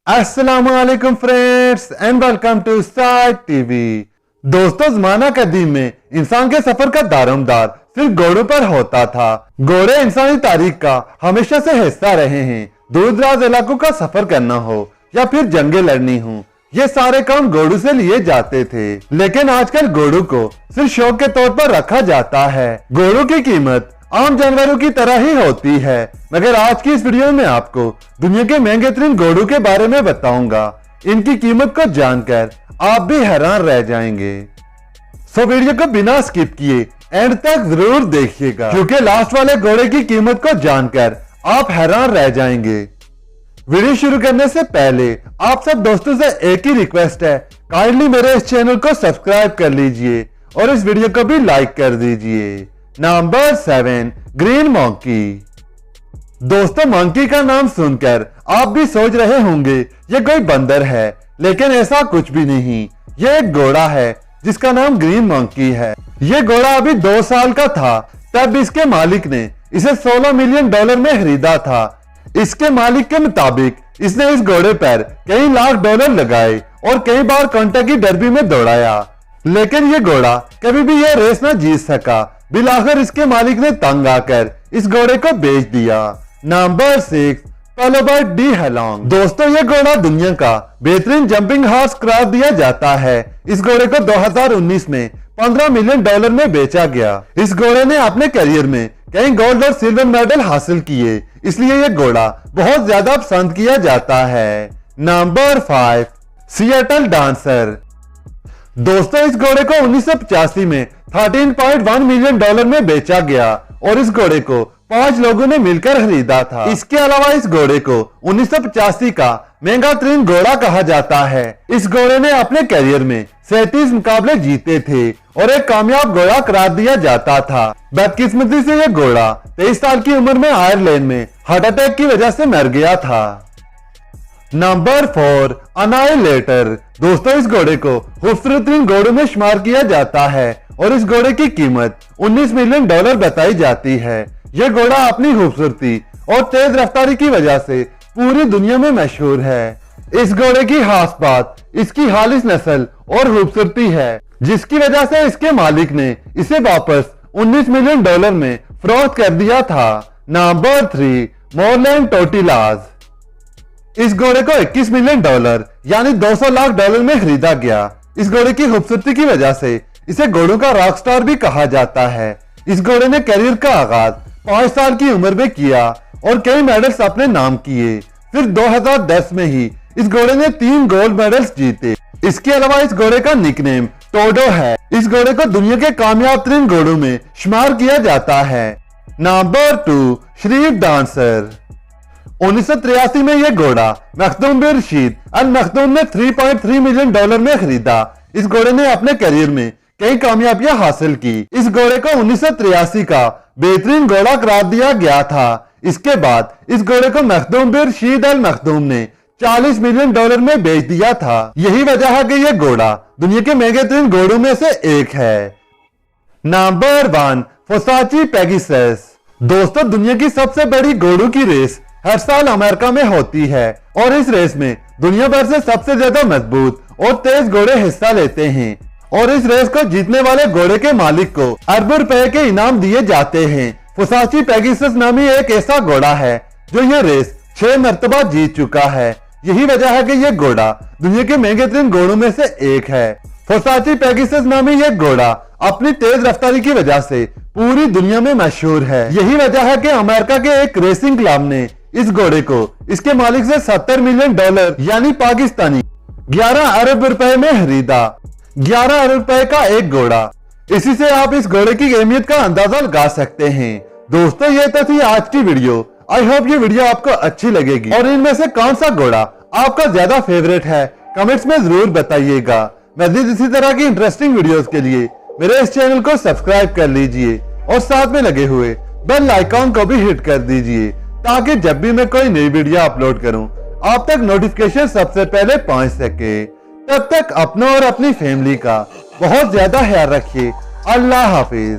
अस्सलामुअलैकुम friends and welcome to side TV. दोस्तों, ज़माना कदीम में इंसान के सफर का दारोमदार सिर्फ घोड़ों पर होता था। घोड़े इंसानी तारीख का हमेशा से हिस्सा रहे हैं। दूर दराज इलाकों का सफर करना हो या फिर जंगें लड़नी हो, ये सारे काम घोड़ों से लिए जाते थे। लेकिन आजकल घोड़ों को सिर्फ शौक के तौर पर रखा जाता है। घोड़ों की कीमत आम जानवरों की तरह ही होती है, मगर आज की इस वीडियो में आपको दुनिया के महंगे तरीन घोड़ों के बारे में बताऊंगा। इनकी कीमत को जानकर आप भी हैरान रह जाएंगे। सो वीडियो को बिना स्किप किए एंड तक जरूर देखिएगा, क्योंकि लास्ट वाले घोड़े की कीमत को जानकर आप हैरान रह जाएंगे। वीडियो शुरू करने से पहले आप सब दोस्तों से एक ही रिक्वेस्ट है, काइंडली मेरे इस चैनल को सब्सक्राइब कर लीजिए और इस वीडियो को भी लाइक कर दीजिए। Number 7, green monkey. दोस्तों, मंकी का नाम सुनकर आप भी सोच रहे होंगे ये कोई बंदर है, लेकिन ऐसा कुछ भी नहीं। ये एक घोड़ा है जिसका नाम ग्रीन मंकी है। ये घोड़ा अभी 2 साल का था तब इसके मालिक ने इसे $16 मिलियन में खरीदा था। इसके मालिक के मुताबिक इसने इस घोड़े पर कई लाख डॉलर लगाए और कई बार कंटकी डर्बी में दौड़ाया, लेकिन ये घोड़ा कभी भी यह रेस न जीत सका। बिलाखिर इसके मालिक ने तंग आकर इस घोड़े को बेच दिया। नंबर 6, पलोबर्ट डी हेलोंग। दोस्तों, ये घोड़ा दुनिया का बेहतरीन जंपिंग हॉर्स करार दिया जाता है। इस घोड़े को 2019 में $15 मिलियन में बेचा गया। इस घोड़े ने अपने करियर में कई गोल्ड और सिल्वर मेडल हासिल किए, इसलिए ये घोड़ा बहुत ज्यादा पसंद किया जाता है। Number 5, Seattle dancer. दोस्तों, इस घोड़े को 1985 में $13.1 मिलियन में बेचा गया और इस घोड़े को 5 लोगों ने मिलकर खरीदा था। इसके अलावा इस घोड़े को 1985 का महंगा तरीन घोड़ा कहा जाता है। इस घोड़े ने अपने करियर में 37 मुकाबले जीते थे और एक कामयाब घोड़ा करार दिया जाता था। बदकिस्मती से यह घोड़ा 23 साल की उम्र में आयरलैंड में हार्ट अटैक की वजह से मर गया था। नंबर 4, अनाइलेटर। दोस्तों, इस घोड़े को खूबसूरत घोड़ों में शुमार किया जाता है और इस घोड़े की कीमत $19 मिलियन बताई जाती है। यह घोड़ा अपनी खूबसूरती और तेज रफ्तारी की वजह से पूरी दुनिया में मशहूर है। इस घोड़े की खास बात इसकी खालिस नस्ल और खूबसूरती है, जिसकी वजह से इसके मालिक ने इसे वापस $19 मिलियन में फरोख्त कर दिया था। Number 3, Moorlands Totilas. इस घोड़े को $21 मिलियन यानी $200 लाख में खरीदा गया। इस घोड़े की खूबसूरती की वजह से इसे घोड़ों का रॉक स्टार भी कहा जाता है। इस घोड़े ने करियर का आगाज 5 साल की उम्र में किया और कई मेडल्स अपने नाम किए। फिर 2010 में ही इस घोड़े ने 3 गोल्ड मेडल्स जीते। इसके अलावा इस घोड़े का निकनेम टोडो है। इस घोड़े को दुनिया के कामयाब तरीन घोड़ों में शुमार किया जाता है। Number 2, श्रीफ dancer. 1983 में यह घोड़ा मखदूम बिन रशीद अल मखदूम ने $3.3 मिलियन में खरीदा। इस घोड़े ने अपने करियर में कई कामयाबियां हासिल की। इस घोड़े को 1983 का बेहतरीन घोड़ा करार दिया गया था। इसके बाद इस घोड़े को मखदूम बिन रशीद अल मखदूम ने $40 मिलियन में बेच दिया था। यही वजह है कि यह घोड़ा दुनिया के महंगे तरीन घोड़ों में से एक है। Number 1, Fusaichi Pegasus. दोस्तों, दुनिया की सबसे बड़ी घोड़ों की रेस हर साल अमेरिका में होती है और इस रेस में दुनिया भर से सबसे ज्यादा मजबूत और तेज घोड़े हिस्सा लेते हैं और इस रेस को जीतने वाले घोड़े के मालिक को अरबों रुपए के इनाम दिए जाते हैं। फोसाची पेगासस नामी एक ऐसा घोड़ा है जो यह रेस 6 मरतबा जीत चुका है। यही वजह है कि यह घोड़ा दुनिया के महंगे तरीन घोड़ों में से एक है। फोसाची पेगासस नामी यह घोड़ा अपनी तेज रफ्तारी की वजह से पूरी दुनिया में मशहूर है। यही वजह है कि अमेरिका के एक रेसिंग क्लब ने इस घोड़े को इसके मालिक से $70 मिलियन यानी पाकिस्तानी 11 अरब रुपए में खरीदा। 11 अरब रुपए का एक घोड़ा। इसी से आप इस घोड़े की अहमियत का अंदाजा लगा सकते हैं। दोस्तों, ये तो थी आज की वीडियो। आई होप ये वीडियो आपको अच्छी लगेगी और इनमें से कौन सा घोड़ा आपका ज्यादा फेवरेट है कमेंट्स में जरूर बताइएगा। मज़ीद इसी तरह की इंटरेस्टिंग वीडियोस के लिए मेरे इस चैनल को सब्सक्राइब कर लीजिए और साथ में लगे हुए बेल आइकॉन को भी हिट कर दीजिए, ताकि जब भी मैं कोई नई वीडियो अपलोड करूं आप तक नोटिफिकेशन सबसे पहले पहुंच सके। तब तक अपनों और अपनी फैमिली का बहुत ज्यादा ख्याल रखिए। अल्लाह हाफिज।